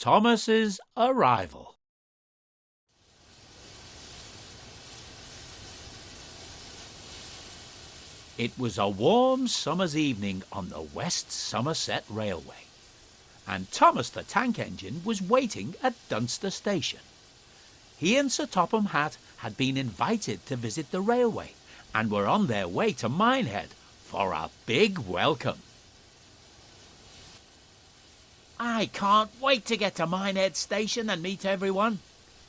Thomas's arrival. It was a warm summer's evening on the West Somerset Railway, and Thomas the Tank Engine was waiting at Dunster Station. He and Sir Topham Hatt had been invited to visit the railway and were on their way to Minehead for a big welcome. "I can't wait to get to Minehead Station and meet everyone,"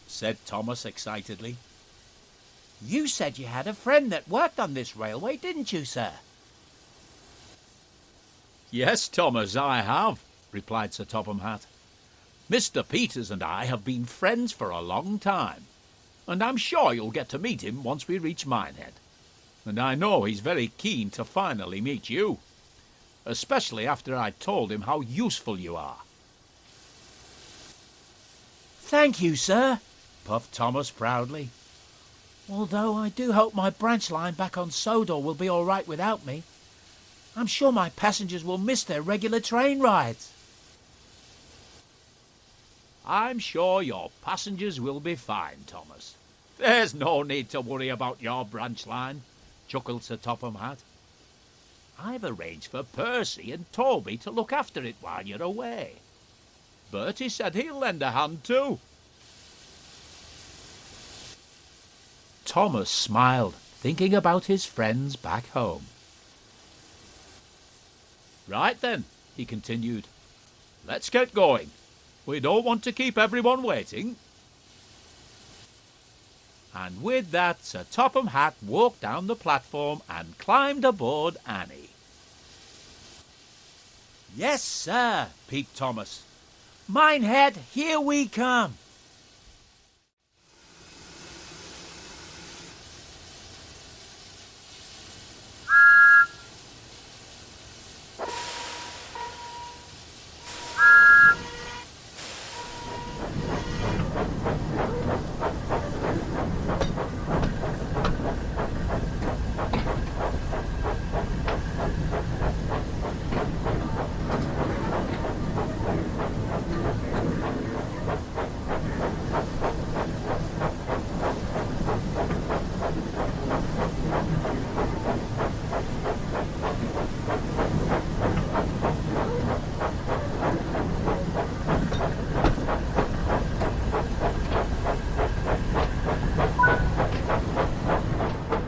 said Thomas excitedly. "You said you had a friend that worked on this railway, didn't you, sir?" "Yes, Thomas, I have," replied Sir Topham Hatt. "Mr. Peters and I have been friends for a long time, and I'm sure you'll get to meet him once we reach Minehead. And I know he's very keen to finally meet you, especially after I told him how useful you are." "Thank you, sir," puffed Thomas proudly. "Although I do hope my branch line back on Sodor will be all right without me. I'm sure my passengers will miss their regular train rides." "I'm sure your passengers will be fine, Thomas. There's no need to worry about your branch line," chuckled Sir Topham Hatt. "I've arranged for Percy and Toby to look after it while you're away. Bertie said he'll lend a hand too." Thomas smiled, thinking about his friends back home. "Right then," he continued, "let's get going. We don't want to keep everyone waiting." And with that, Sir Topham Hatt walked down the platform and climbed aboard Annie. "Yes, sir," peeped Thomas. "Minehead, here we come."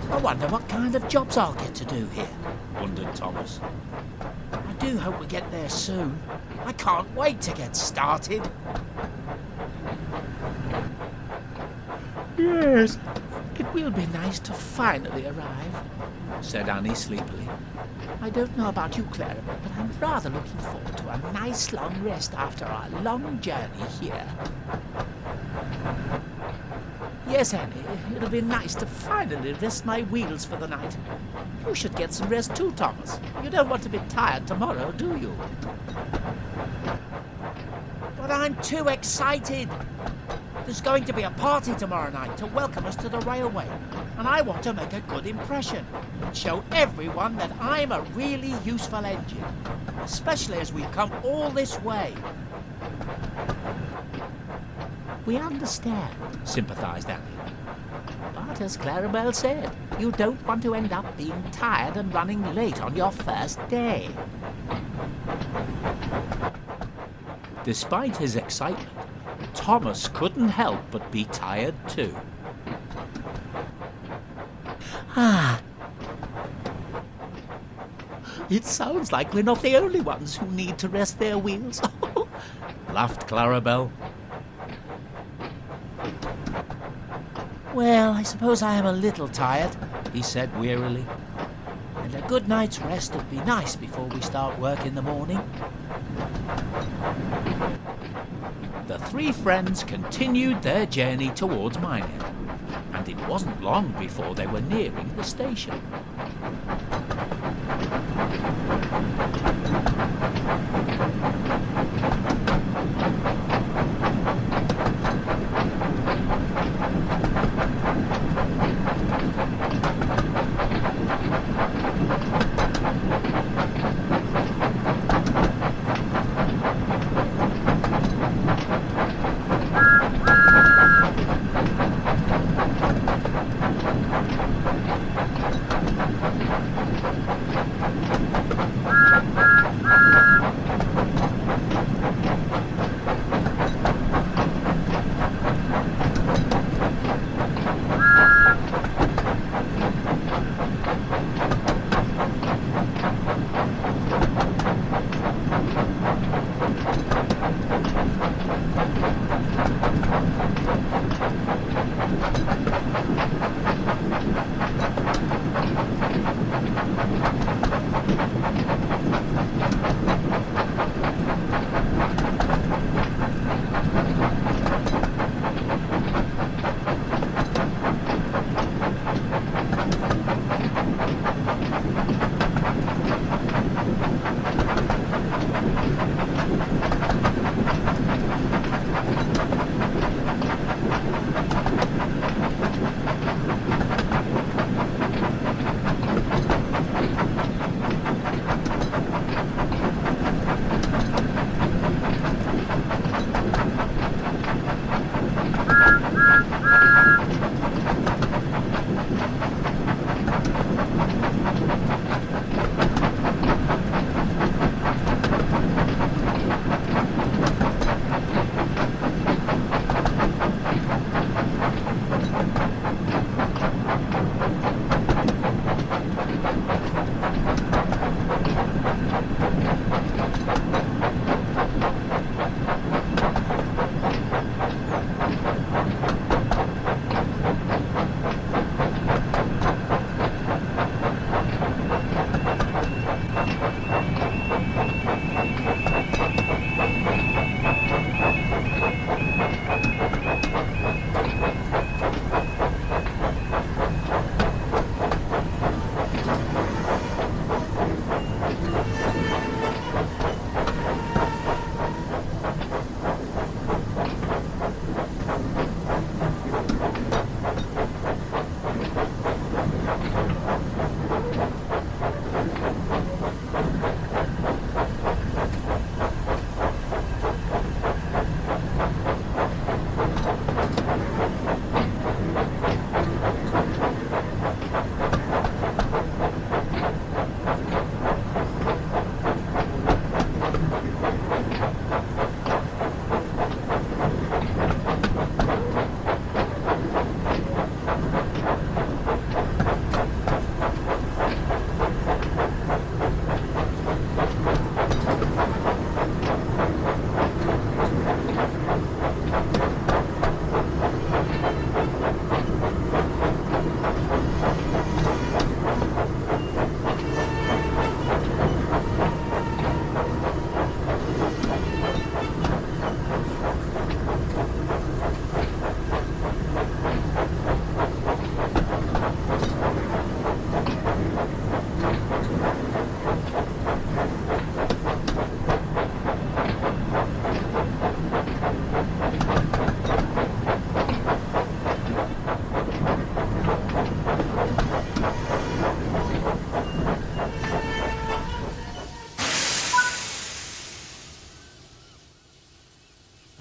"I wonder what kind of jobs I'll get to do here," wondered Thomas. "I do hope we get there soon. I can't wait to get started." "Yes, it will be nice to finally arrive," said Annie sleepily. "I don't know about you, Clarabel, but I'm rather looking forward to a nice long rest after our long journey here." "Yes, Annie, it'll be nice to finally rest my wheels for the night. You should get some rest too, Thomas. You don't want to be tired tomorrow, do you?" "But I'm too excited. There's going to be a party tomorrow night to welcome us to the railway, and I want to make a good impression and show everyone that I'm a really useful engine, especially as we've come all this way." "We understand," sympathised Annie. "But as Clarabel said, you don't want to end up being tired and running late on your first day." Despite his excitement, Thomas couldn't help but be tired too. "It sounds like we're not the only ones who need to rest their wheels," laughed Clarabel. "Well, I suppose I am a little tired," he said wearily. "And a good night's rest would be nice before we start work in the morning." The three friends continued their journey towards Minehead, and it wasn't long before they were nearing the station.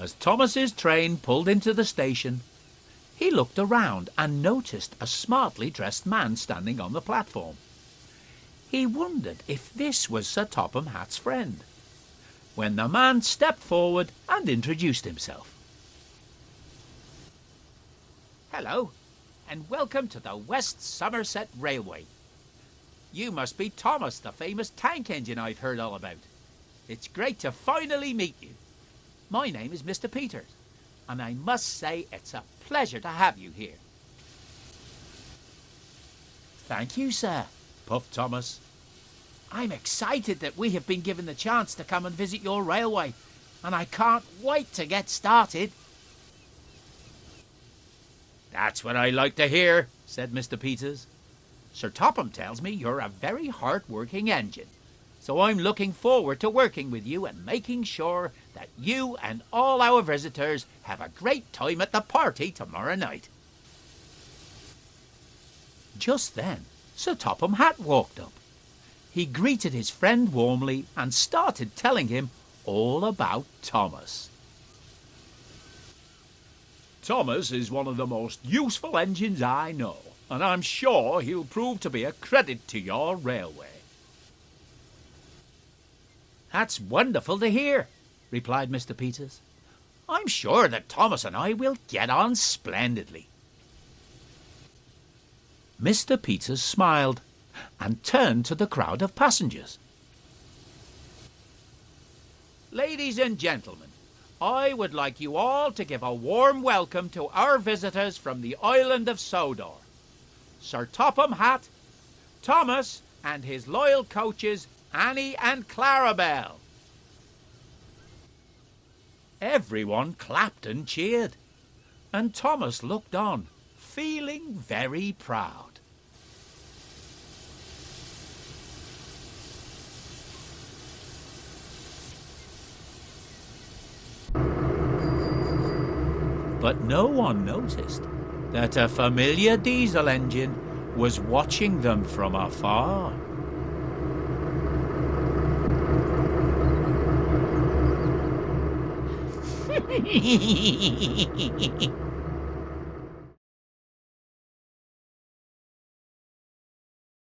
As Thomas's train pulled into the station, he looked around and noticed a smartly dressed man standing on the platform. He wondered if this was Sir Topham Hatt's friend, when the man stepped forward and introduced himself. "Hello, and welcome to the West Somerset Railway. You must be Thomas, the famous tank engine I've heard all about. It's great to finally meet you. My name is Mr. Peters, and I must say it's a pleasure to have you here." "Thank you, sir," puffed Thomas. "I'm excited that we have been given the chance to come and visit your railway, and I can't wait to get started." "That's what I like to hear," said Mr. Peters. "Sir Topham tells me you're a very hard-working engine, so I'm looking forward to working with you and making sure that you and all our visitors have a great time at the party tomorrow night." Just then, Sir Topham Hatt walked up. He greeted his friend warmly and started telling him all about Thomas. "Thomas is one of the most useful engines I know, and I'm sure he'll prove to be a credit to your railway." "That's wonderful to hear," replied Mr. Peters. "I'm sure that Thomas and I will get on splendidly." Mr. Peters smiled and turned to the crowd of passengers. "Ladies and gentlemen, I would like you all to give a warm welcome to our visitors from the island of Sodor, Sir Topham Hatt, Thomas, and his loyal coaches Annie and Clarabelle." Everyone clapped and cheered, and Thomas looked on, feeling very proud. But no one noticed that a familiar diesel engine was watching them from afar.